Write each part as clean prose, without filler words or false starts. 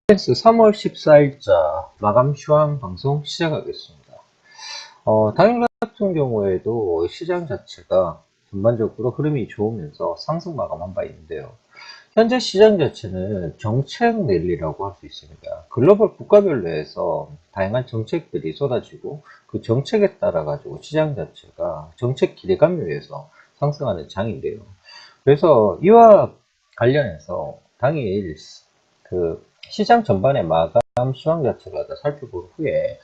펜스 3월 14일자 마감 시황 방송 시작하겠습니다. 당일 같은 경우에도 시장 자체가 전반적으로 흐름이 좋으면서 상승 마감한 바 있는데요. 현재 시장 자체는 정책 랠리라고 할 수 있습니다. 글로벌 국가별로 해서 다양한 정책들이 쏟아지고 그 정책에 따라 가지고 시장 자체가 정책 기대감에 의해서 상승하는 장인데요. 그래서 이와 관련해서 당일 그 시장 전반의 마감 시황 자체를 살펴본 후에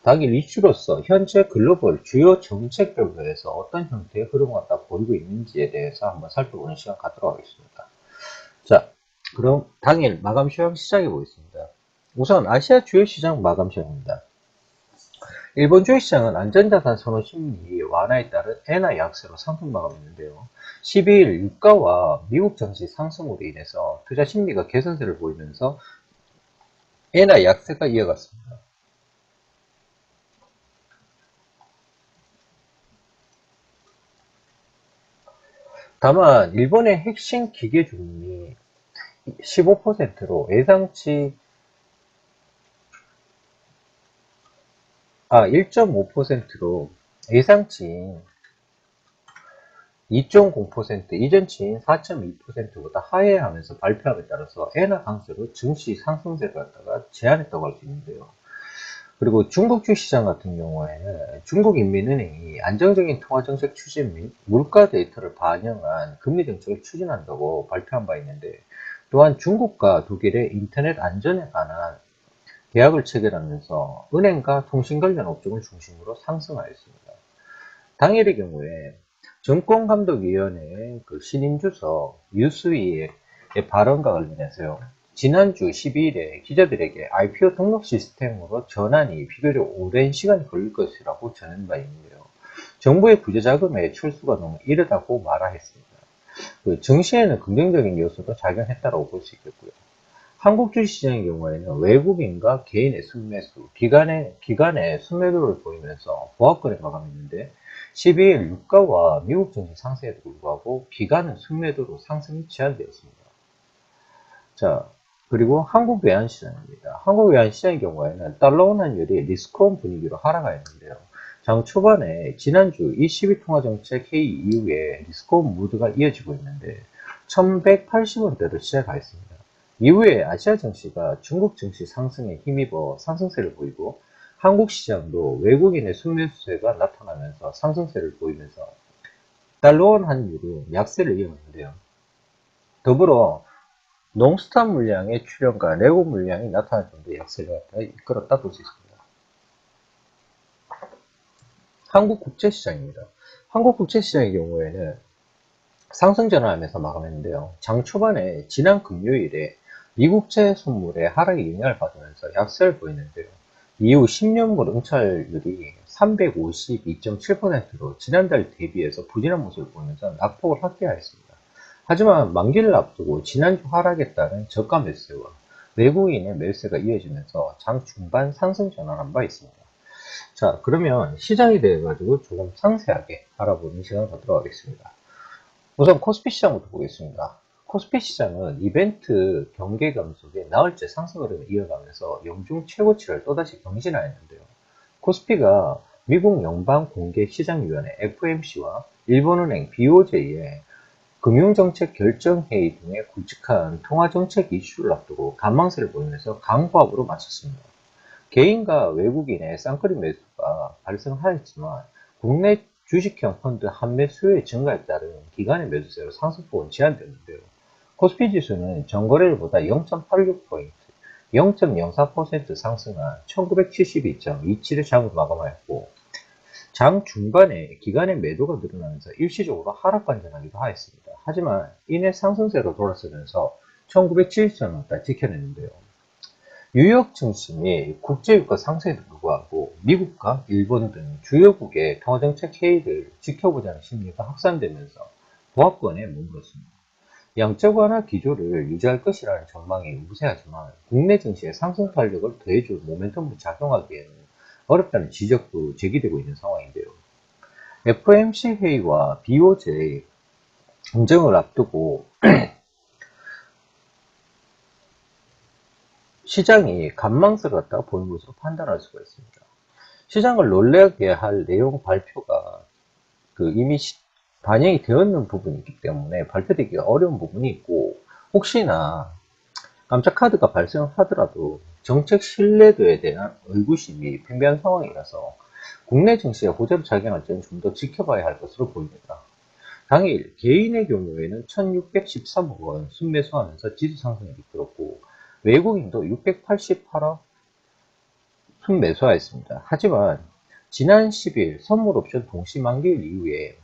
당일 이슈로서 현재 글로벌 주요 정책별로 해서 어떤 형태의 흐름을 갖다 보이고 있는지에 대해서 한번 살펴보는 시간 갖도록 하겠습니다. 자, 그럼 당일 마감 시황 시작해 보겠습니다. 우선 아시아 주요 시장 마감 시황입니다. 일본 주식시장은 안전자산 선호 심리 완화에 따른 엔화 약세로 상승 마감했는데요. 12일 유가와 미국 증시 상승으로 인해서 투자 심리가 개선세를 보이면서 엔화 약세가 이어갔습니다. 다만 일본의 핵심 기계 중립이 15%로 예상치 1.5%로 예상치인 2.0% 이전치인 4.2%보다 하회하면서 발표함에 따라서 엔화 강세로 증시 상승세를 갖다가 제한했다고 할 수 있는데요. 그리고 중국 주시장 같은 경우에는 중국인민은행이 안정적인 통화정책 추진 및 물가 데이터를 반영한 금리 정책을 추진한다고 발표한 바 있는데, 또한 중국과 독일의 인터넷 안전에 관한 계약을 체결하면서 은행과 통신 관련 업종을 중심으로 상승하였습니다. 당일의 경우에 정권감독위원회 신임 주석 유수희의 발언과 관련해서요. 지난주 12일에 기자들에게 IPO 등록 시스템으로 전환이 비교적 오랜 시간이 걸릴 것이라고 전한 바 있는데요. 정부의 부재자금의 출수가 너무 이르다고 말하였습니다. 증시에는 긍정적인 요소도 작용했다고 볼 수 있겠고요. 한국 주식시장의 경우에는 외국인과 개인의 순매수, 기관의 순매도를 보이면서 보합권에 마감했는데 12일 유가와 미국 증시 상승에도 불구하고 기관은 순매도로 상승이 제한되었습니다. 자, 그리고 한국 외환시장입니다. 한국 외환시장의 경우에는 달러 원환율이 리스크온 분위기로 하락하였는데요. 장 초반에 지난주 ECB 통화정책 회의 이후에 리스크온 무드가 이어지고 있는데 1180원대로 시작하였습니다. 이후에 아시아 증시가 중국 증시 상승에 힘입어 상승세를 보이고 한국 시장도 외국인의 순매수세가 나타나면서 상승세를 보이면서 달러원 환율은 약세를 이어갔는데요. 더불어 농수산 물량의 출현과 내국 물량이 나타날 정도의 약세를 이끌었다 볼 수 있습니다. 한국 국채시장입니다. 한국 국채시장의 경우에는 상승 전환하면서 마감했는데요. 장 초반에 지난 금요일에 미국채 선물의 하락에 영향을 받으면서 약세를 보이는데요. 이후 10년물 응찰률이 352.7%로 지난달 대비해서 부진한 모습을 보이면서 낙폭을 확대하였습니다. 하지만 만기를 앞두고 지난주 하락에 따른 저가 매수와 외국인의 매수가 이어지면서 장 중반 상승 전환한 바 있습니다. 자, 그러면 시장에 대해 가지고 조금 상세하게 알아보는 시간을 갖도록 하겠습니다. 우선 코스피 시장부터 보겠습니다. 코스피 시장은 이벤트 경계감 속에 나흘째 상승 흐름을 이어가면서 연중 최고치를 또다시 경신하였는데요. 코스피가 미국 연방공개시장위원회 FOMC와 일본은행 BOJ의 금융정책 결정회의 등의 굵직한 통화정책 이슈를 앞두고 관망세를 보이면서 강보합으로 마쳤습니다. 개인과 외국인의 쌍끌이 매수가 발생하였지만 국내 주식형 펀드 환매 수요의 증가에 따른 기관의 매수세로 상승폭은 제한됐는데요. 코스피 지수는 전거래일보다 0.86포인트, 0.04% 상승한 1972.27의 장을 마감하였고, 장 중반에 기관의 매도가 늘어나면서 일시적으로 하락 반전하기도 하였습니다. 하지만 이내 상승세로 돌아서면서 1970선을 지켜냈는데요. 뉴욕 증시 및 국제유가 상승에도 불구하고 미국과 일본 등 주요국의 통화정책 회의를 지켜보자는 심리가 확산되면서 보합권에 머물렀습니다. 양적 완화 기조를 유지할 것이라는 전망이 우세하지만 국내 증시의 상승 탄력을 더해줄 모멘텀으로 작용하기에는 어렵다는 지적도 제기되고 있는 상황인데요. FOMC 회의와 BOJ 공정을 앞두고 시장이 간망스러웠다 보는 것으로 판단할 수가 있습니다. 시장을 놀라게 할 내용 발표가 이미 반영이 되었는 부분이 있기 때문에 발표되기가 어려운 부분이 있고, 혹시나 깜짝 카드가 발생하더라도 정책 신뢰도에 대한 의구심이 팽배한 상황이라서 국내 증시에 호재로 작용할지는 좀 더 지켜봐야 할 것으로 보입니다. 당일 개인의 경우에는 1613억 원 순매수하면서 지수 상승을 이끌었고, 외국인도 688억 순매수하였습니다. 하지만 지난 10일 선물 옵션 동시 만기일 이후에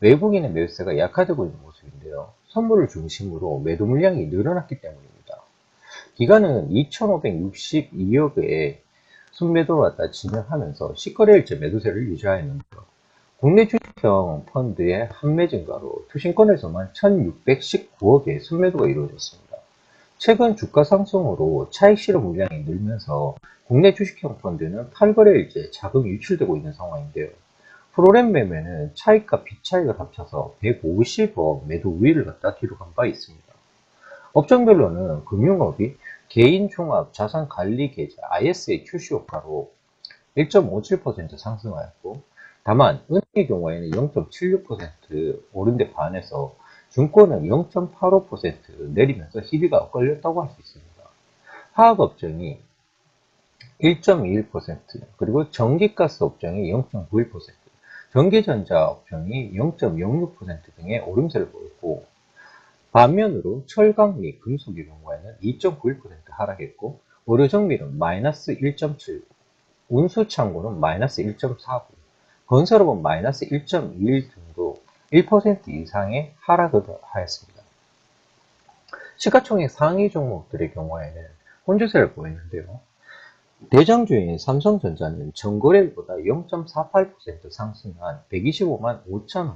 외국인의 매수세가 약화되고 있는 모습인데요. 선물을 중심으로 매도 물량이 늘어났기 때문입니다. 기간은 2,562억의 순매도를 갖다 진행하면서 10거래일째 매도세를 유지하였는데요. 국내 주식형 펀드의 판매 증가로 투신권에서만 1,619억의 순매도가 이루어졌습니다. 최근 주가 상승으로 차익 실현 물량이 늘면서 국내 주식형 펀드는 8거래일째 자금이 유출되고 있는 상황인데요. 프로그램 매매는 차익과 비차익을 합쳐서 150억 매도 우위를 갖다 기록한 바 있습니다. 업종별로는 금융업이 개인 종합 자산 관리 계좌 ISA 출시 효과로 1.57% 상승하였고, 다만 은행의 경우에는 0.76% 오른 데 반해서 증권은 0.85% 내리면서 희비가 엇갈렸다고 할 수 있습니다. 화학업종이 1.21%, 그리고 전기가스 업종이 0.91%, 전기전자 업종이 0.06% 등의 오름세를 보였고, 반면으로 철강 및 금속의 경우에는 2.91% 하락했고, 의료정밀은 마이너스 1.7, 운수창고는 마이너스 1.49, 건설업은 마이너스 1.21 등도 1% 이상의 하락을 하였습니다. 시가총액 상위 종목들의 경우에는 혼조세를 보이는데요. 대장주인 삼성전자는 전거래일보다 0.48% 상승한 125만 5천원에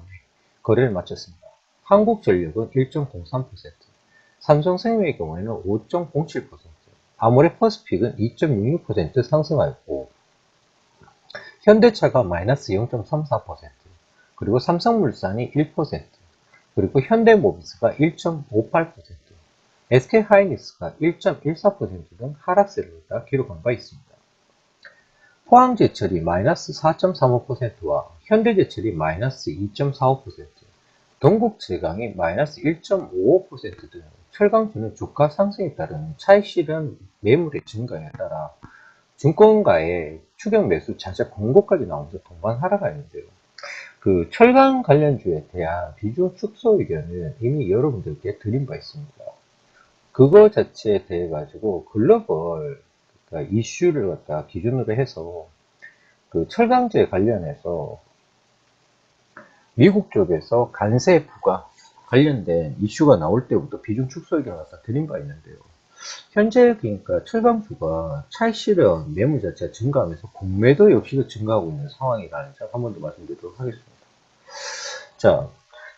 거래를 마쳤습니다. 한국전력은 1.03%, 삼성생명의 경우에는 5.07%, 아모레퍼스픽은 2.66% 상승하였고, 현대차가 마이너스 0.34%, 그리고 삼성물산이 1%, 그리고 현대모비스가 1.58%, SK하이닉스가 1.14% 등 하락세를 기록한 바 있습니다. 포항제철이 마이너스 4.35%와 현대제철이 마이너스 2.45%, 동국제강이 마이너스 1.55% 등 철강주는 주가 상승에 따른 차익 실현 매물의 증가에 따라 증권가의 추격 매수 자재 공고까지 나오면서 동반 하락하였는데요. 철강 관련주에 대한 비중 축소 의견은 이미 여러분들께 드린 바 있습니다. 그거 자체에 대해 가지고 글로벌 이슈를 갖다 기준으로 해서 철강제 관련해서 미국 쪽에서 관세 부과 관련된 이슈가 나올 때부터 비중 축소 의견을 갖다 드린 바 있는데요. 현재 그러니까 철강주가 차익 실현 매물 자체가 증가하면서 공매도 역시도 증가하고 있는 상황이라는 점 한 번 더 말씀드리도록 하겠습니다. 자,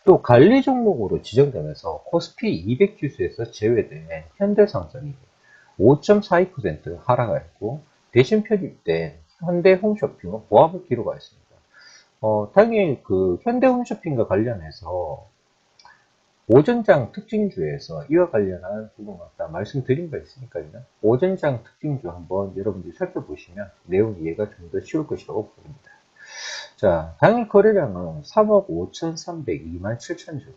또 관리 종목으로 지정되면서 코스피 200 지수에서 제외된 현대상선이 5.42% 하락하였고, 대신 편입된 현대홈쇼핑은 보합을 기록하였습니다. 당연히 현대홈쇼핑과 관련해서 오전장 특징주에서 이와 관련한 부분 갖다 말씀드린 바 있으니까요. 오전장 특징주 한번 여러분들이 살펴보시면 내용 이해가 좀 더 쉬울 것이라고 보입니다. 자, 당일 거래량은 3억 5,302만 7천 주,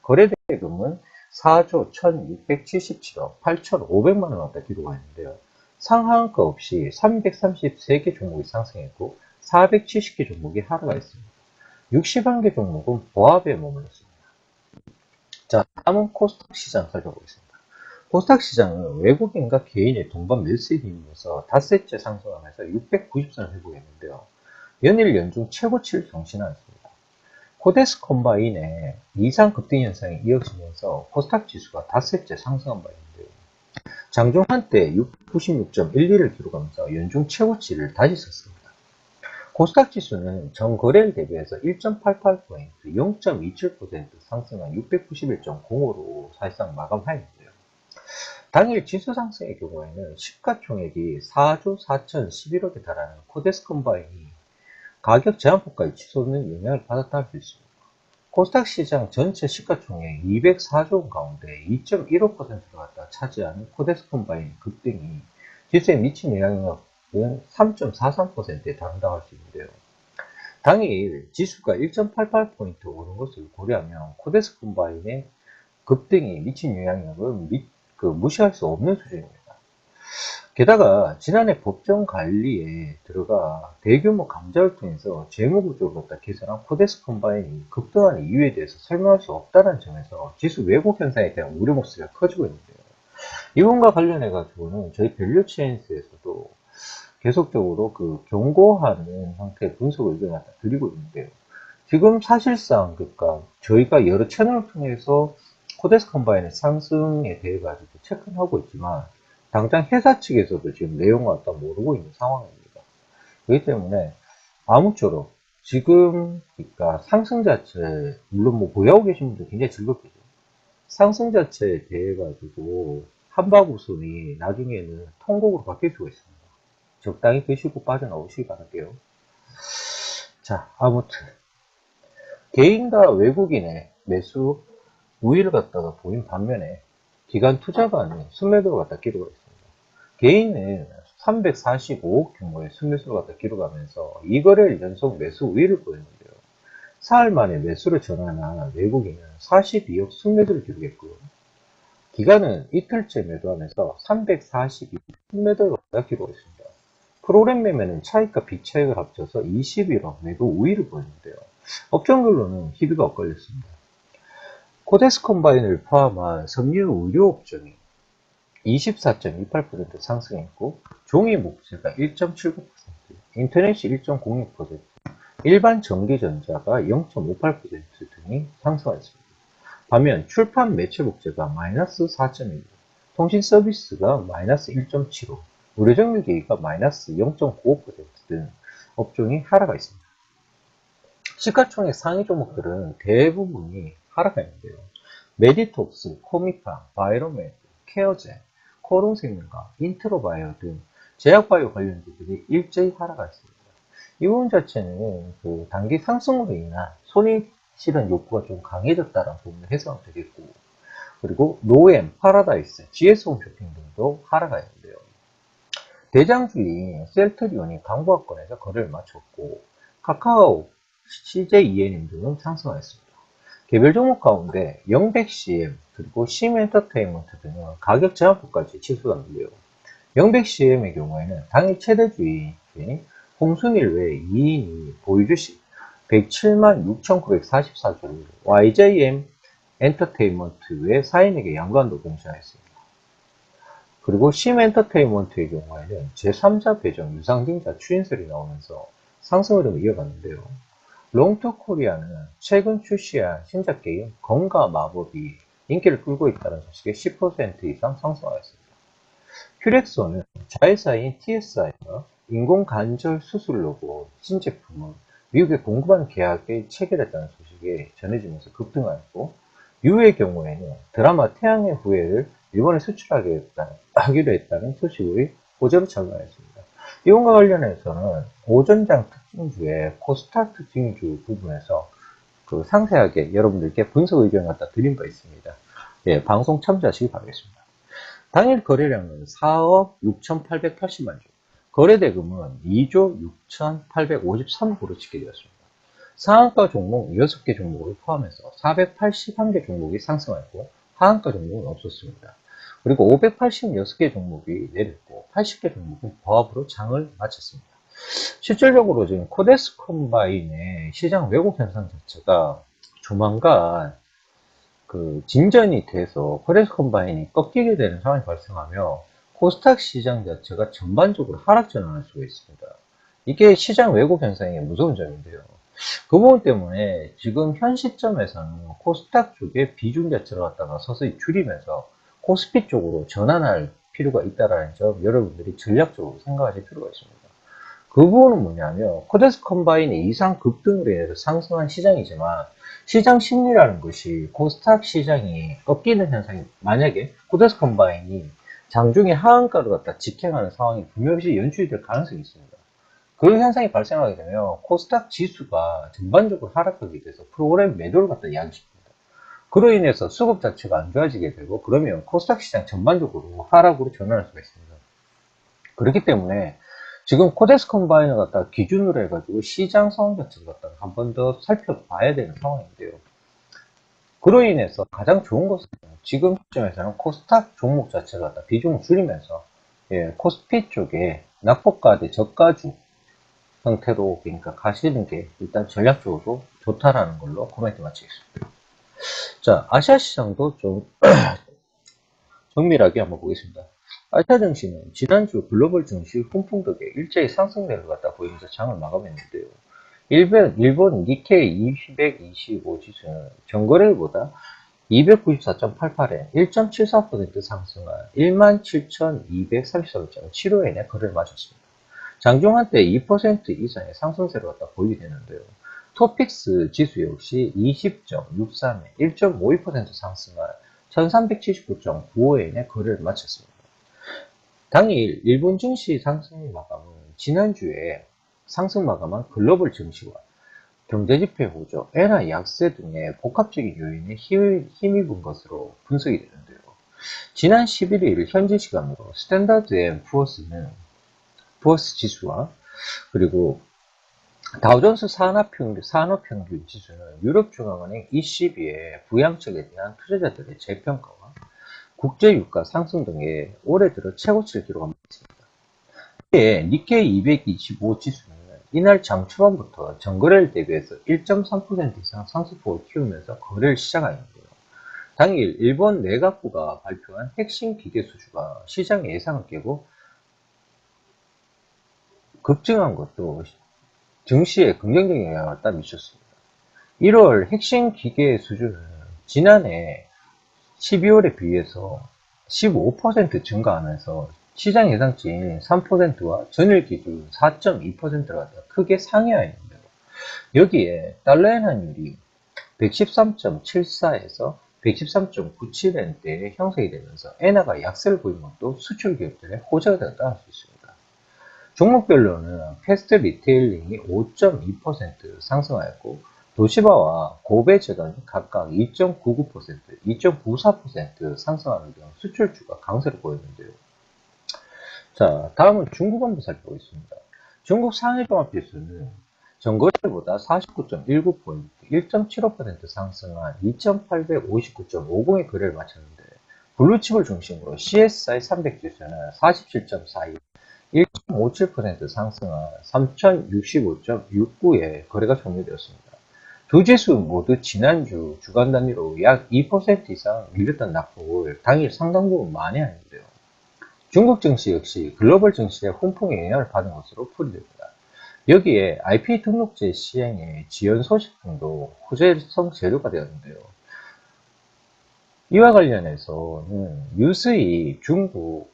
거래대금은 4조 1,677억 8,500만 원 갖다 기록하였는데요. 상한가 없이 333개 종목이 상승했고 470개 종목이 하락하였습니다. 61개 종목은 보합에 머물렀습니다. 자, 다음은 코스닥 시장 살펴보겠습니다. 코스닥 시장은 외국인과 개인의 동반 매수에 힘입어서 닷새째 상승하면서 690선을 회복했는데요. 연일 연중 최고치를 경신하였습니다. 코데스 컴바인의 이상 급등 현상이 이어지면서 코스닥 지수가 닷새째 상승한 바 있는데요. 장중 한때 696.12를 기록하면서 연중 최고치를 다시 썼습니다. 코스닥 지수는 전 거래일 대비해서 1.88포인트, 0.27% 상승한 691.05로 사실상 마감하였는데요. 당일 지수 상승의 경우에는 시가총액이 4조 4,011억에 달하는 코데스 컴바인이 가격 제한폭까지 치솟는 영향을 받았다 할 수 있습니다. 코스닥 시장 전체 시가총액 204조 원 가운데 2.15%를 갖다 차지하는 코데스 컴바인 급등이 지수에 미친 영향력은 3.43%에 달한다고 할 수 있는데요. 당일 지수가 1.88포인트 오른 것을 고려하면 코데스 컴바인의 급등이 미친 영향력은 무시할 수 없는 수준입니다. 게다가 지난해 법정 관리에 들어가 대규모 감자를 통해서 재무구조를 갖다 개선한 코데스 컴바인이 급등하는 이유에 대해서 설명할 수 없다는 점에서 지수 왜곡 현상에 대한 우려 목소리가 커지고 있는데요. 이분과 관련해 가지고는 저희 밸류체인스에서도 계속적으로 경고하는 형태의 분석 의견을 갖다 드리고 있는데요. 지금 사실상 그러니까 저희가 여러 채널을 통해서 코데스 컴바인의 상승에 대해 가지고 체크는 하고 있지만 당장 회사 측에서도 지금 내용을 갖다 모르고 있는 상황입니다. 그렇기 때문에 아무쪼록 지금 그러니까 상승 자체 물론 뭐 보유하고 계신 분들 굉장히 즐겁겠죠. 상승 자체에 대해 가지고 한박 웃음이 나중에는 통곡으로 바뀔 수가 있습니다. 적당히 드시고 빠져나오시기 바랄게요. 자, 아무튼 개인과 외국인의 매수 우위를 갖다가 보인 반면에 기관 투자가는 순매도를 갖다 기록했습니다. 개인은 345억 규모의 순매수를 갖다 기록하면서 2거래일 연속 매수 우위를 보였는데요. 사흘 만에 매수를 전환한 외국인은 42억 순매도를 기록했고요. 기관은 이틀째 매도하면서 342억 순매도를 갖다 기록했습니다. 프로그램 매매는 차익과 비차익을 합쳐서 21억 매도 우위를 보였는데요. 업종별로는 희비가 엇갈렸습니다. 코데스 컴바인을 포함한 섬유 의료 업종이 24.28% 상승했고 종이 목재가 1.79%, 인터넷이 1.06%, 일반 전기전자가 0.58% 등이 상승했습니다. 반면 출판 매체 목재가 마이너스 4.1%, 통신 서비스가 마이너스 1.75%, 의료정밀기기가 마이너스 0.95% 등 업종이 하락가 있습니다. 시가총액 상위 종목들은 대부분이 하락했는데요. 메디톡스, 코미팜, 바이로메드, 케어젠, 코롱생명과 인트로바이오 등 제약바이오 관련주들이 일제히 하락했습니다. 이 부분 자체는 단기 상승으로 인한 손익실현 욕구가 좀 강해졌다는 부분을 해석하면 되겠고, 그리고 노엠, 파라다이스, GS홈쇼핑 등도 하락하였는데요. 대장주인 셀트리온이 강보합권에서 거래를 마쳤고, 카카오, CJENM 등은 상승하였습니다. 개별 종목 가운데 영백CM 그리고 심엔터테인먼트 등은 가격 제한폭까지 취소하는데요. 영백CM의 경우에는 당일 최대주인 홍순일 외 2인이 보유주식 107만 6,944주를 YJM 엔터테인먼트 외 4인에게 양도한다고 공시하였습니다. 그리고 심엔터테인먼트의 경우에는 제3자 배정 유상증자 추인설이 나오면서 상승 흐름을 이어갔는데요. 롱투코리아는 최근 출시한 신작 게임 검과 마법이 인기를 끌고 있다는 소식에 10% 이상 상승하였습니다. 휴렉소는 자회사인 TSI가 인공관절 수술 로봇 신제품을 미국에 공급하는 계약에 체결했다는 소식이 전해지면서 급등하였고, 유의 경우에는 드라마 태양의 후예를 일본에 수출하기로 했다는 소식이 호재로 작용하였습니다. 이온과 관련해서는 오전장 특징주의 코스닥 특징주 부분에서 상세하게 여러분들께 분석 의견을 갖다 드린 바 있습니다. 예, 방송 참조하시기 바라겠습니다. 당일 거래량은 4억 6,880만 주, 거래대금은 2조 6,853억으로 집계되었습니다. 상한가 종목 6개 종목을 포함해서 481개 종목이 상승하였고 하한가 종목은 없었습니다. 그리고 586개 종목이 내렸고 80개 종목은 보합으로 장을 마쳤습니다. 실질적으로 지금 코데스 컴바인의 시장 왜곡 현상 자체가 조만간 진전이 돼서 코데스 컴바인이 꺾이게 되는 상황이 발생하며 코스닥 시장 자체가 전반적으로 하락 전환할 수가 있습니다. 이게 시장 왜곡 현상의 무서운 점인데요. 그 부분 때문에 지금 현 시점에서는 코스닥 쪽의 비중 자체를 갖다가 서서히 줄이면서 코스피 쪽으로 전환할 필요가 있다는 점 여러분들이 전략적으로 생각하실 필요가 있습니다. 그 부분은 뭐냐면 코데스 컴바인의 이상 급등으로 인해서 상승한 시장이지만 시장 심리라는 것이 코스닥 시장이 꺾이는 현상이 만약에 코데스 컴바인이 장중에 하한가를 갖다 직행하는 상황이 분명히 연출이 될 가능성이 있습니다. 그 현상이 발생하게 되면 코스닥 지수가 전반적으로 하락하게 돼서 프로그램 매도를 갖다 이야기시킵니다. 그로 인해서 수급 자체가 안 좋아지게 되고 그러면 코스닥 시장 전반적으로 하락으로 전환할 수가 있습니다. 그렇기 때문에 지금 코덱스 컴바이너 갖다가 기준으로 해가지고 시장 상황 자체를 갖다가 한 번 더 살펴봐야 되는 상황인데요. 그로 인해서 가장 좋은 것은 지금 시점에서는 코스닥 종목 자체를 갖다 비중을 줄이면서 코스피 쪽에 낙폭가 대 저가주 형태로 그러니까 가시는 게 일단 전략적으로 좋다라는 걸로 코멘트 마치겠습니다. 자, 아시아 시장도 좀 정밀하게 한번 보겠습니다. 아시아 증시는 지난주 글로벌 증시 훈풍 덕에 일제히 상승세를 갖다 보이면서 장을 마감했는데요. 일본 니케이 225 지수는 전거래일보다 294.88에 1.74% 상승한 17,233.75엔의 거래를 마쳤습니다. 장중 한때 2% 이상의 상승세를 갖다 보이게 되는데요. 토픽스 지수 역시 20.63에 1.52% 상승한 1379.95엔의 거래를 마쳤습니다. 당일 일본 증시 상승 마감은 지난주에 상승 마감한 글로벌 증시와 경제지표 호조, 엔화 약세 등의 복합적인 요인에 힘입은 것으로 분석이 되는데요. 지난 11일 현지 시간으로 스탠다드 앤 푸어스 지수와 그리고 다우존스 산업평균 지수는 유럽중앙은행 ECB의 부양책에 대한 투자자들의 재평가와 국제유가 상승 등의 올해 들어 최고치를 기록한 바 있습니다. 이에 니케이 225 지수는 이날 장 초반부터 전거래일 대비해서 1.3% 이상 상승폭을 키우면서 거래를 시작하였는데요. 당일 일본 내각부가 발표한 핵심 기계 수주가 시장의 예상을 깨고 급증한 것도 증시에 긍정적인 영향을 미쳤습니다. 1월 핵심 기계 수주는 지난해 12월에 비해서 15% 증가하면서 시장 예상치인 3%와 전일 기준 4.2%가 크게 상회하였는데요. 여기에 달러엔 환율이 113.74에서 113.97엔대에 형성이 되면서 엔화가 약세를 보인 것도 수출 기업들의 호재가 되었다 할 수 있습니다. 종목별로는 패스트 리테일링이 5.2% 상승하였고 도시바와 고베 재단이 각각 2.99%, 2.94% 상승하는 등 수출주가 강세를 보였는데요. 자, 다음은 중국 한번 살펴보겠습니다. 중국 상해종합지수는 전거래보다 49.19포인트, 1.75% 상승한 2,859.50의 거래를 마쳤는데 블루칩을 중심으로 CSI 300지수는 47.42, 1.57% 상승한 3065.69의 거래가 종료되었습니다. 두 지수 모두 지난주 주간 단위로 약 2% 이상 밀렸던 낙폭을 당일 상당 부분 만회하였는데요. 중국 증시 역시 글로벌 증시의 훈풍에 영향을 받은 것으로 풀이됩니다. 여기에 IP 등록제 시행의 지연 소식 등도 호재성 재료가 되었는데요. 이와 관련해서는 유스이 중국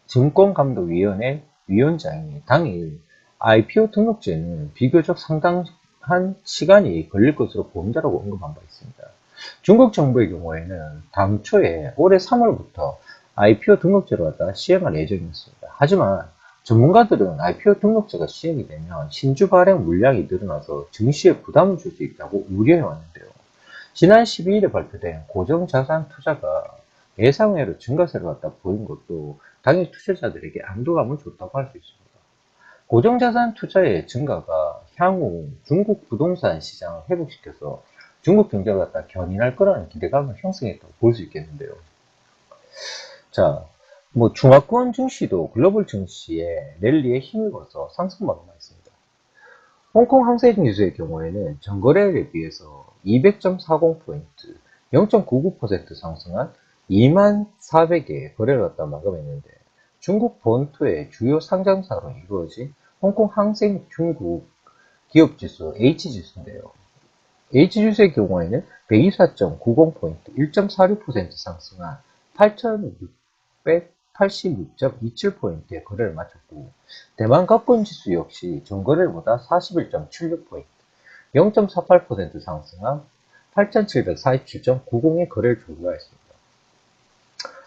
증권감독위원회 위원장이 당일 IPO 등록제는 비교적 상당한 시간이 걸릴 것으로 보인다고 언급한 바 있습니다. 중국 정부의 경우에는 당초에 올해 3월부터 IPO 등록제를 갖다 시행할 예정이었습니다. 하지만 전문가들은 IPO 등록제가 시행이 되면 신주 발행 물량이 늘어나서 증시에 부담을 줄 수 있다고 우려해 왔는데요. 지난 12일에 발표된 고정자산 투자가 예상외로 증가세를 갖다 보인 것도 당일 투자자들에게 안도감을 줬다고 할 수 있습니다. 고정자산 투자의 증가가 향후 중국 부동산 시장을 회복시켜서 중국 경제를 갖다 견인할 거라는 기대감을 형성했다고 볼 수 있겠는데요. 자, 중화권 증시도 글로벌 증시의 랠리에 힘입어서 상승마감하고 있습니다. 홍콩 항생지수의 경우에는 전거래일에 비해서 200.40포인트, 0.99% 상승한 24,400개의 거래를 갖다 마감했는데 중국 본토의 주요 상장사로 이루어진 홍콩 항생 중국 기업지수 H지수인데요. H지수의 경우에는 124.90포인트, 1.46% 상승한 8,686.27포인트의 거래를 마쳤고 대만 가권지수 역시 전거래일보다 41.76포인트, 0.48% 상승한 8,747.90의 거래를 종료하였습니다.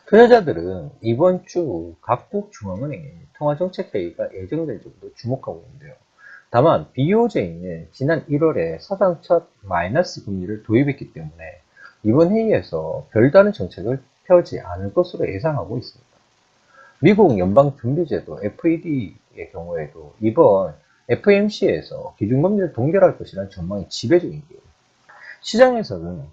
투자자들은 이번 주 각국 중앙은행의 통화정책회의가 예정될 정도 주목하고 있는데요. 다만 BOJ는 지난 1월에 사상 첫 마이너스 금리를 도입했기 때문에 이번 회의에서 별다른 정책을 펴지 않을 것으로 예상하고 있습니다. 미국 연방준비제도 FED의 경우에도 이번 FOMC에서 기준금리를 동결할 것이라는 전망이 지배적이고요. 시장에서는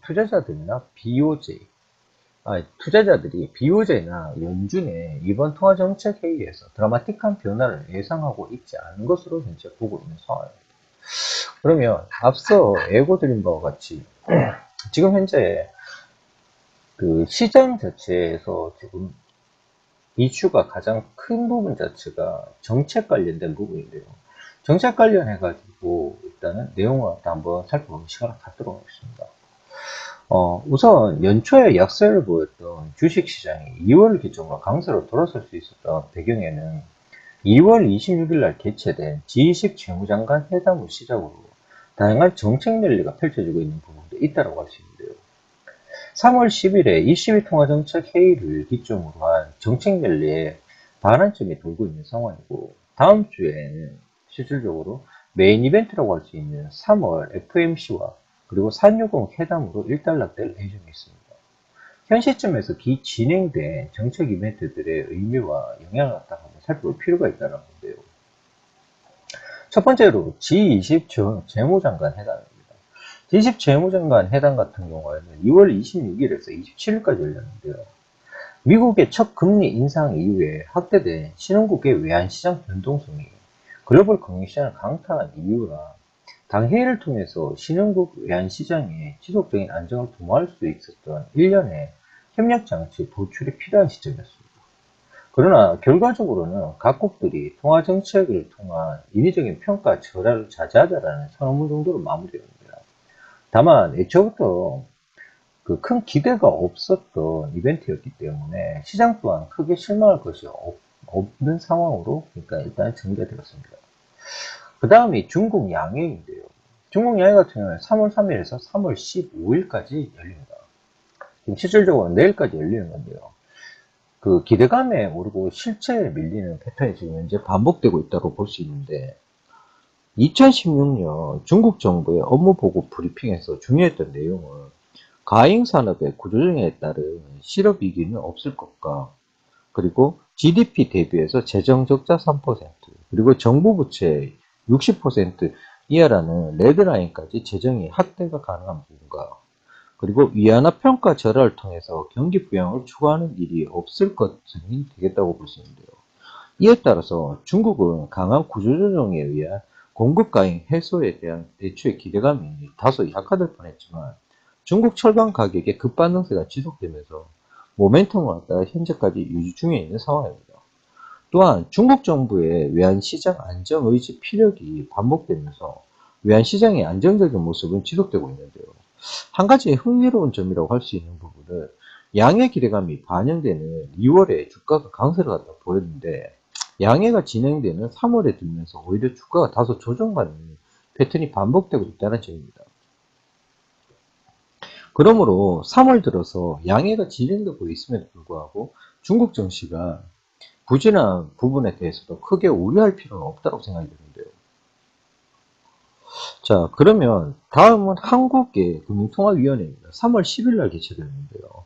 투자자들이 BOJ나 연준의 이번 통화정책회의에서 드라마틱한 변화를 예상하고 있지 않은 것으로 현재 보고 있는 상황입니다. 그러면 앞서 예고드린 바와 같이 지금 현재 그 시장 자체에서 지금 이슈가 가장 큰 부분 자체가 정책 관련된 부분인데요. 정책 관련해가지고 일단은 내용을 한번 살펴보는 시간을 갖도록 하겠습니다. 우선 연초에 약세를 보였던 주식시장이 2월을 기점으로 강세로 돌아설 수 있었던 배경에는 2월 26일 날 개최된 G20 재무장관 회담을 시작으로 다양한 정책 랠리가 펼쳐지고 있는 부분도 있다고 할 수 있는데요. 3월 10일에 22 통화정책 회의를 기점으로 한 정책 랠리에 반환점이 돌고 있는 상황이고, 다음 주에는 실질적으로 메인 이벤트라고 할 수 있는 3월 FOMC와 그리고 360 회담으로 일단락될 예정이 있습니다. 현 시점에서 진행된 정책 이벤트들의 의미와 영향을 갖다가 한번 살펴볼 필요가 있다는 건데요. 첫 번째로 G20 재무장관 회담입니다. G20 재무장관 회담 같은 경우에는 2월 26일에서 27일까지 열렸는데요. 미국의 첫 금리 인상 이후에 확대된 신흥국의 외환시장 변동성이 글로벌 금융시장을 강타한 이유라 당 회의를 통해서 신흥국 외환시장의 지속적인 안정을 도모할 수 있었던 일련의 협력장치 도출이 필요한 시점이었습니다. 그러나 결과적으로는 각국들이 통화정책을 통한 인위적인 평가 절하를 자제하자라는 선언문 정도로 마무리됩니다. 다만 애초부터 그 큰 기대가 없었던 이벤트였기 때문에 시장 또한 크게 실망할 것이 없는 상황으로 그러니까 일단 전개가 되었습니다. 그 다음이 중국 양해인데요. 중국 양해 같은 경우는 3월 3일에서 3월 15일까지 열립니다. 지금 실질적으로 내일까지 열리는 건데요. 그 기대감에 오르고 실체에 밀리는 패턴이 지금 현재 반복되고 있다고 볼 수 있는데, 2016년 중국 정부의 업무보고 브리핑에서 중요했던 내용은 가잉산업의 구조조정에 따른 실업위기는 없을 것과, 그리고 GDP 대비해서 재정적자 3%, 그리고 정부 부채 60% 이하라는 레드라인까지 재정이 확대가 가능한 부분과, 그리고 위안화 평가 절하를 통해서 경기 부양을 추구하는 일이 없을 것이 되겠다고 볼 수 있는데요. 이에 따라서 중국은 강한 구조조정에 의한 공급 과잉 해소에 대한 대추의 기대감이 다소 약화될 뻔했지만, 중국 철강 가격의 급반등세가 지속되면서 모멘텀을 갖다가 현재까지 유지 중에 있는 상황입니다. 또한 중국 정부의 외환시장 안정 의지 피력이 반복되면서 외환시장의 안정적인 모습은 지속되고 있는데요. 한 가지 흥미로운 점이라고 할 수 있는 부분은 양해 기대감이 반영되는 2월에 주가가 강세를 갖다 보였는데, 양해가 진행되는 3월에 들면서 오히려 주가가 다소 조정받는 패턴이 반복되고 있다는 점입니다. 그러므로 3월 들어서 양해가 진행되고 있음에도 불구하고 중국 증시가 부진한 부분에 대해서도 크게 우려할 필요는 없다고 생각이 드는데요. 자, 그러면 다음은 한국의 금융통화위원회입니다. 3월 10일 날 개최됐는데요.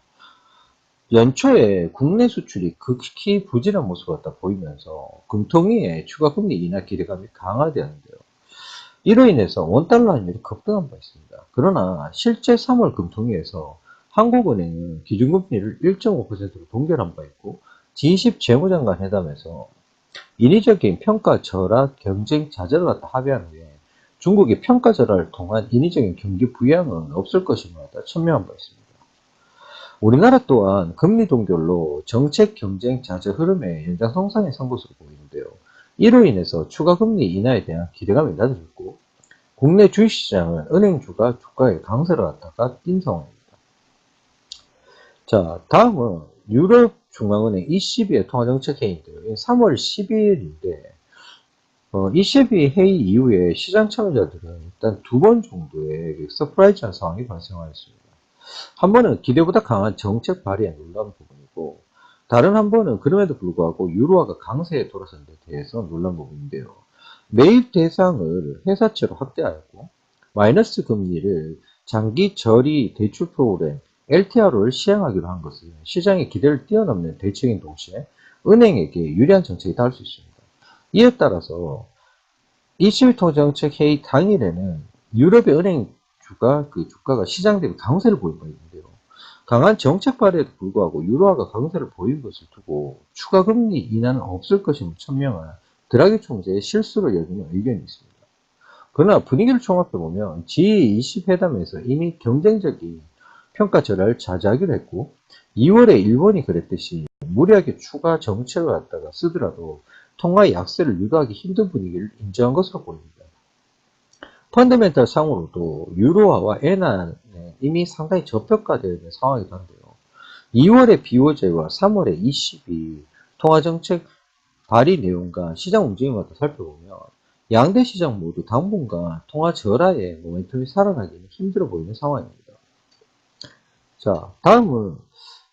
연초에 국내 수출이 극히 부진한 모습을 갖다 보이면서 금통위의 추가 금리 인하 기대감이 강화되었는데요. 이로 인해서 원달러 환율이 급등한 바 있습니다. 그러나 실제 3월 금통위에서 한국은행은 기준금리를 1.5%로 동결한 바 있고, G20 재무장관 회담에서 인위적인 평가 절하 경쟁 자제를 갖다 합의한 후에 중국이 평가 절하를 통한 인위적인 경기 부양은 없을 것임을 갖다 천명한 바 있습니다. 우리나라 또한 금리 동결로 정책 경쟁 자제 흐름의 연장선상에 선 것으로 보이는데요. 이로 인해서 추가 금리 인하에 대한 기대감이 낮아졌고, 국내 주식시장은 은행주가 주가의 강세를 갖다가 띈 상황입니다. 자, 다음은 유럽 중앙은행 ECB의 통화정책 회의인데요. 3월 12일인데 ECB 회의 이후에 시장 참여자들은 일단 두 번 정도의 서프라이즈한 상황이 발생하였습니다. 한 번은 기대보다 강한 정책 발의에 놀란 부분이고, 다른 한 번은 그럼에도 불구하고 유로화가 강세에 돌아선 데 대해서 놀란 부분인데요. 매입 대상을 회사채로 확대하였고, 마이너스 금리를 장기 저리 대출 프로그램 LTR을 시행하기로 한 것은 시장의 기대를 뛰어넘는 대책인 동시에 은행에게 유리한 정책이 나올 수 있습니다. 이에 따라서 22통정책 회의 당일에는 유럽의 은행주가 그 주가가 시장 대비 강세를 보인 바 있는데요. 강한 정책 발의에도 불구하고 유로화가 강세를 보인 것을 두고 추가 금리 인하는 없을 것임을 천명한 드라기 총재의 실수를 여기는 의견이 있습니다. 그러나 분위기를 종합해보면 G20 회담에서 이미 경쟁적인 평가 절하를 자제하기로 했고 2월에 일본이 그랬듯이 무리하게 추가 정책을 갖다가 쓰더라도 통화의 약세를 유도하기 힘든 분위기를 인정한 것으로 보입니다. 펀더멘털 상으로도 유로화와 엔화는 이미 상당히 저평가되어 있는 상황이기도 한데요. 2월의 BOJ와 3월의 ECB 통화정책 발의 내용과 시장 움직임을 살펴보면 양대 시장 모두 당분간 통화 절하의 모멘텀이 살아나기는 힘들어 보이는 상황입니다. 자, 다음은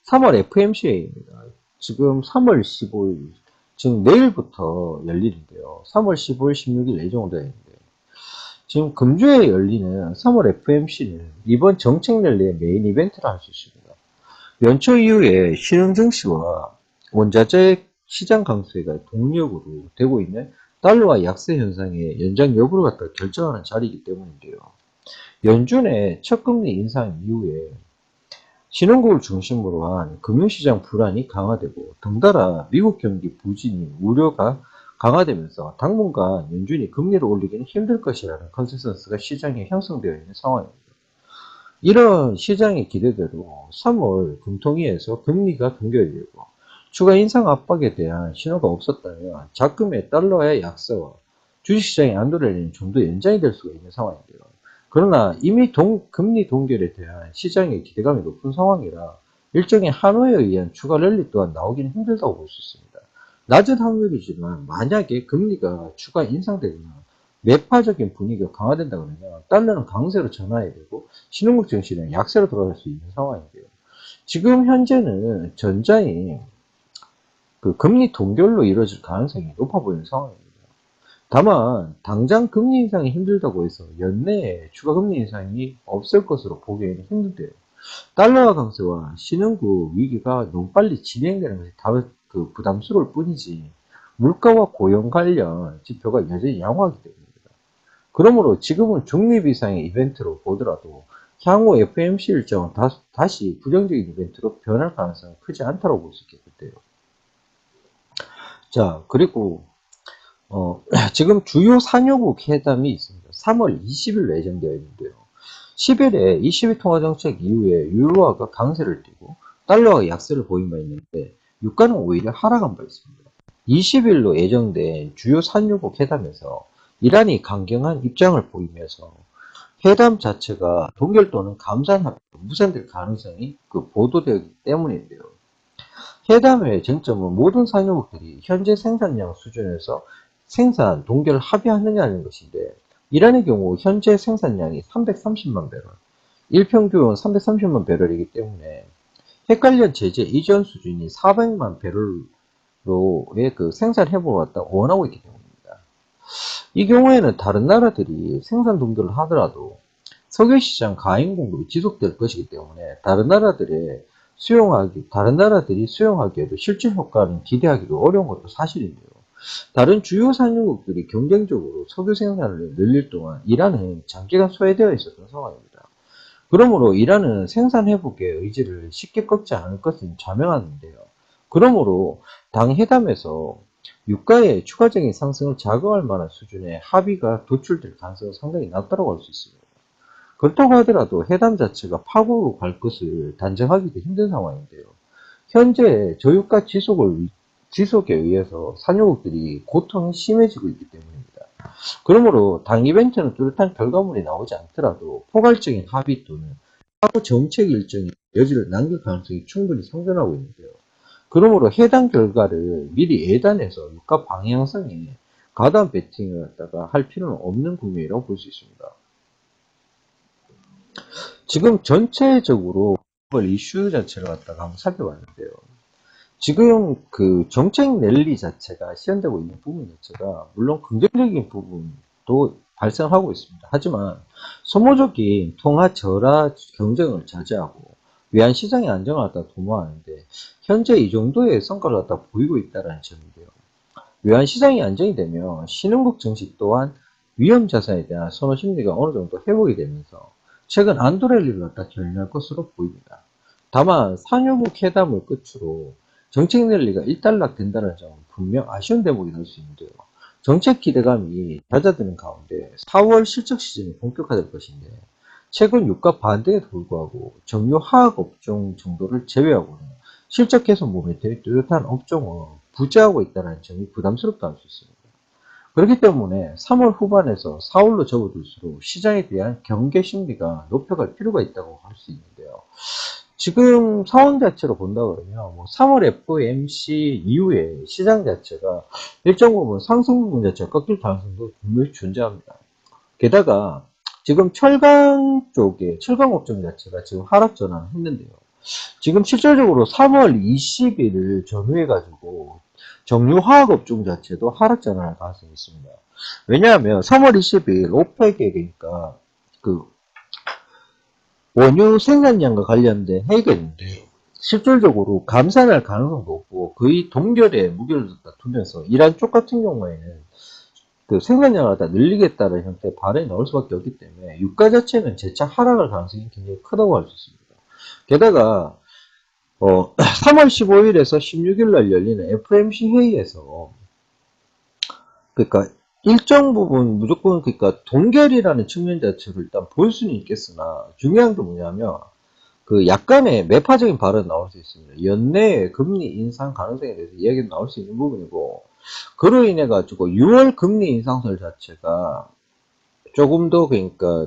3월 FMCA입니다. 지금 3월 15일, 지금 내일부터 열리는데요. 3월 15일, 16일 예정되어 있는데 지금 금주에 열리는 3월 FMC는 이번 정책 랠리의 메인 이벤트를 할 수 있습니다. 연초 이후에 신흥 증시와 원자재 시장 강세가 동력으로 되고 있는 달러와 약세 현상의 연장 여부를 갖다 결정하는 자리이기 때문인데요. 연준의 첫 금리 인상 이후에 신흥국을 중심으로 한 금융시장 불안이 강화되고 덩달아 미국 경기 부진이 우려가 강화되면서 당분간 연준이 금리를 올리기는 힘들 것이라는 컨센서스가 시장에 형성되어 있는 상황입니다. 이런 시장의 기대대로 3월 금통위에서 금리가 동결되고 추가 인상 압박에 대한 신호가 없었다면 작금의 달러의 약세와 주식시장의 안도래는 좀 더 연장이 될 수가 있는 상황인데요. 그러나 이미 금리 동결에 대한 시장의 기대감이 높은 상황이라 일종의 한호에 의한 추가 랠리 또한 나오기는 힘들다고 볼 수 있습니다. 낮은 확률이지만 만약에 금리가 추가 인상되거나 매파적인 분위기가 강화된다 그러면 달러는 강세로 전환해야 되고 신흥국 증시는 약세로 돌아갈 수 있는 상황인데요. 지금 현재는 전자인 그 금리 동결로 이루어질 가능성이 높아 보이는 상황입니다. 다만 당장 금리 인상이 힘들다고 해서 연내에 추가 금리 인상이 없을 것으로 보기에는 힘든데요. 달러화 강세와 신흥국 위기가 너무 빨리 진행되는 것이 그 부담스러울 뿐이지 물가와 고용 관련 지표가 여전히 양호하기 때문입니다. 그러므로 지금은 중립 이상의 이벤트로 보더라도 향후 FMC 일정은 다시 부정적인 이벤트로 변할 가능성은 크지 않다고 볼 수 있겠는데요. 자, 그리고 지금 주요 산유국 회담이 있습니다. 3월 20일 예정되어 있는데요. 10일에 22 통화정책 이후에 유로화가 강세를 띠고 달러가 약세를 보인 바 있는데 유가는 오히려 하락한 바 있습니다. 20일로 예정된 주요 산유국 회담에서 이란이 강경한 입장을 보이면서 회담 자체가 동결 또는 감산 합의로 무산될 가능성이 보도되기 때문인데요. 회담의 쟁점은 모든 산유국들이 현재 생산량 수준에서 생산 동결을 합의하느냐는 것인데 이란의 경우 현재 생산량이 330만 배럴, 일평균 330만 배럴이기 때문에 핵 관련 제재 이전 수준이 400만 배럴로의 그 생산 회복을 갖다 원하고 있기 때문입니다. 이 경우에는 다른 나라들이 생산 동결을 하더라도 석유시장 가행 공급이 지속될 것이기 때문에 다른 나라들이 수용하기에도 실질 효과는 기대하기도 어려운 것도 사실인데요. 다른 주요 산유국들이 경쟁적으로 석유 생산을 늘릴 동안 이란은 장기간 소외되어 있었던 상황입니다. 그러므로 이란은 생산 회복의 의지를 쉽게 꺾지 않을 것은 자명한데요. 그러므로 당 회담에서 유가의 추가적인 상승을 자극할 만한 수준의 합의가 도출될 가능성은 상당히 낮다고 할 수 있습니다. 그렇다고 하더라도 회담 자체가 파국으로 갈 것을 단정하기도 힘든 상황인데요. 현재 저유가 지속에 의해서 산유국들이 고통이 심해지고 있기 때문입니다. 그러므로 당 이벤트는 뚜렷한 결과물이 나오지 않더라도 포괄적인 합의 또는 하루 정책 일정이 여지를 남길 가능성이 충분히 상존하고 있는데요. 그러므로 해당 결과를 미리 예단해서 유가 방향성에 과다한 베팅을 갖다가 할 필요는 없는 국면이라고 볼 수 있습니다. 지금 전체적으로 이슈 자체를 갖다가 한번 살펴봤는데요. 지금 그 정책 랠리 자체가 시현되고 있는 부분 자체가 물론 긍정적인 부분도 발생하고 있습니다. 하지만 소모적인 통화 절하 경쟁을 자제하고 외환 시장의 안정을 갖다 도모하는데 현재 이 정도의 성과를 갖다 보이고 있다는 점인데요. 외환 시장이 안정이 되면 신흥국 증시 또한 위험 자산에 대한 선호 심리가 어느 정도 회복이 되면서 최근 안도랠리를 갖다 견인할 것으로 보입니다. 다만 산유국 회담을 끝으로 정책 랠리가 일단락된다는 점은 분명 아쉬운 대목이 될 수 있는데요. 정책 기대감이 잦아드는 가운데 4월 실적 시즌이 본격화될 것인데 최근 유가 반등에 불구하고 정유 화학 업종 정도를 제외하고는 실적 개선 모멘텀이 뚜렷한 업종은 부재하고 있다는 점이 부담스럽다 할 수 있습니다. 그렇기 때문에 3월 후반에서 4월로 접어들수록 시장에 대한 경계 심리가 높여갈 필요가 있다고 할 수 있는데요. 지금 상황 자체로 본다 그러면 3월 FOMC 이후에 시장 자체가 일정 부분 상승 부분 자체가 꺾일 가능성도 분명히 존재합니다. 게다가 지금 철강 쪽에 철강 업종 자체가 지금 하락 전환을 했는데요. 지금 실질적으로 3월 20일을 전후해 가지고 정유화학 업종 자체도 하락 전환할 가능성이 있습니다. 왜냐하면 3월 20일 오펙에 그러니까 그 원유 생산량과 관련된 회의가 있는데요. 실질적으로 감산할 가능성도 없고 거의 동결에 무게를 두면서 이란 쪽 같은 경우에는 그 생산량을 갖다 늘리겠다는 형태의 발언이 나올 수밖에 없기 때문에 유가 자체는 재차 하락할 가능성이 굉장히 크다고 할 수 있습니다. 게다가 3월 15일에서 16일 날 열리는 FOMC 회의에서 그러니까 일정 부분 무조건 그러니까 동결이라는 측면 자체를 일단 볼 수는 있겠으나 중요한 게 뭐냐면 그 약간의 매파적인 발언이 나올 수 있습니다. 연내에 금리 인상 가능성에 대해서 이야기가 나올 수 있는 부분이고 그로 인해 가지고 6월 금리 인상설 자체가 조금 더 그러니까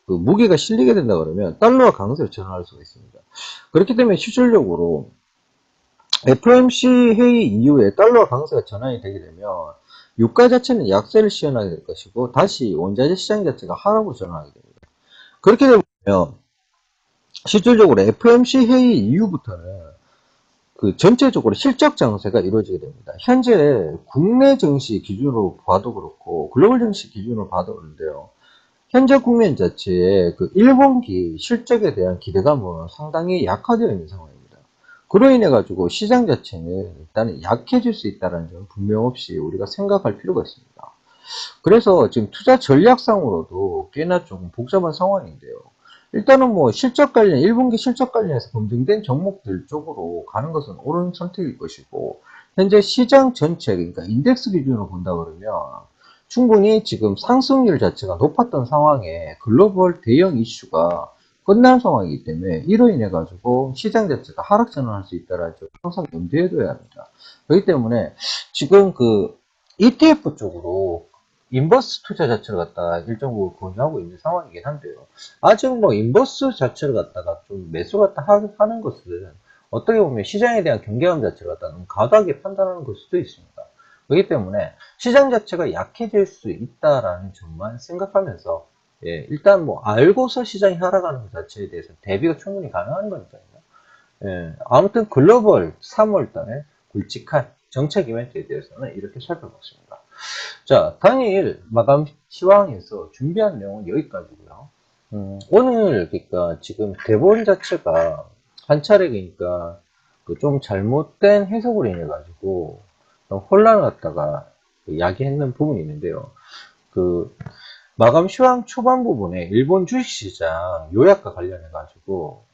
그 무게가 실리게 된다 그러면 달러와 강세로 전환할 수가 있습니다. 그렇기 때문에 실질적으로 FOMC 회의 이후에 달러와 강세가 전환이 되게 되면 유가 자체는 약세를 시현하게 될 것이고 다시 원자재 시장 자체가 하락으로 전환하게 됩니다. 그렇게 되면 실질적으로 FOMC 회의 이후부터는 그 전체적으로 실적 장세가 이루어지게 됩니다. 현재 국내 증시 기준으로 봐도 그렇고 글로벌 증시 기준으로 봐도 그런데요. 현재 국면 자체에 그 1분기 실적에 대한 기대감은 상당히 약화되어 있는 상황입니다. 그로 인해 가지고 시장 자체는 일단은 약해질 수 있다는 점 분명 없이 우리가 생각할 필요가 있습니다. 그래서 지금 투자 전략상으로도 꽤나 조금 복잡한 상황인데요. 일단은 실적 관련, 1분기 실적 관련해서 검증된 종목들 쪽으로 가는 것은 옳은 선택일 것이고, 현재 시장 전체, 그러니까 인덱스 기준으로 본다 그러면 충분히 지금 상승률 자체가 높았던 상황에 글로벌 대형 이슈가 끝난 상황이기 때문에 이로 인해 가지고 시장 자체가 하락 전환할 수 있다는 점 항상 염두에 둬야 합니다. 그렇기 때문에 지금 그 ETF 쪽으로 인버스 투자 자체를 갖다가 일정 부분 권유하고 있는 상황이긴 한데요. 아직 인버스 자체를 갖다가 좀 매수 갖다 하는 것은 어떻게 보면 시장에 대한 경계감 자체를 갖다가 너무 과도하게 판단하는 걸 수도 있습니다. 그렇기 때문에 시장 자체가 약해질 수 있다라는 점만 생각하면서 일단 알고서 시장이 하락하는 것 자체에 대해서 대비가 충분히 가능한 거니까요. 아무튼 글로벌 3월달에 굵직한 정책 이벤트에 대해서는 이렇게 살펴봤습니다. 자, 당일 마감 시황에서 준비한 내용은 여기까지고요. 오늘 그러니까 지금 대본 자체가 한 차례 그러니까 좀 잘못된 해석으로 인해 가지고 혼란을 갖다가 야기했는 부분이 있는데요. 그 마감 시황 초반 부분에 일본 주식시장 요약과 관련해 가지고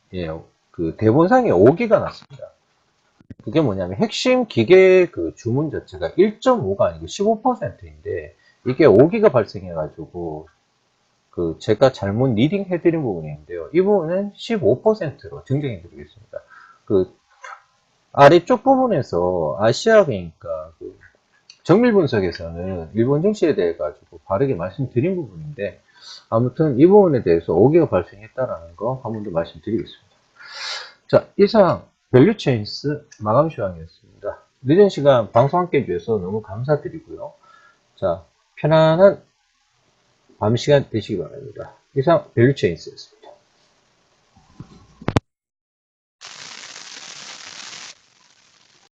그 대본상에 오기가 났습니다. 그게 뭐냐면 핵심 기계 그 주문 자체가 1.5가 아니고 15%인데 이게 오기가 발생해 가지고 그 제가 잘못 리딩 해드린 부분이 있는데요. 이 부분은 15%로 증정해 드리겠습니다. 그 아래쪽 부분에서 아시아 그러니까 그 정밀 분석에서는 일본 증시에 대해 가지고 바르게 말씀드린 부분인데 아무튼 이 부분에 대해서 오기가 발생했다라는 거 한 번 더 말씀드리겠습니다. 자, 이상 밸류체인스 마감 시황이었습니다. 늦은 시간 방송 함께 해주셔서 너무 감사드리고요. 자, 편안한 밤 시간 되시기 바랍니다. 이상 밸류체인스였습니다.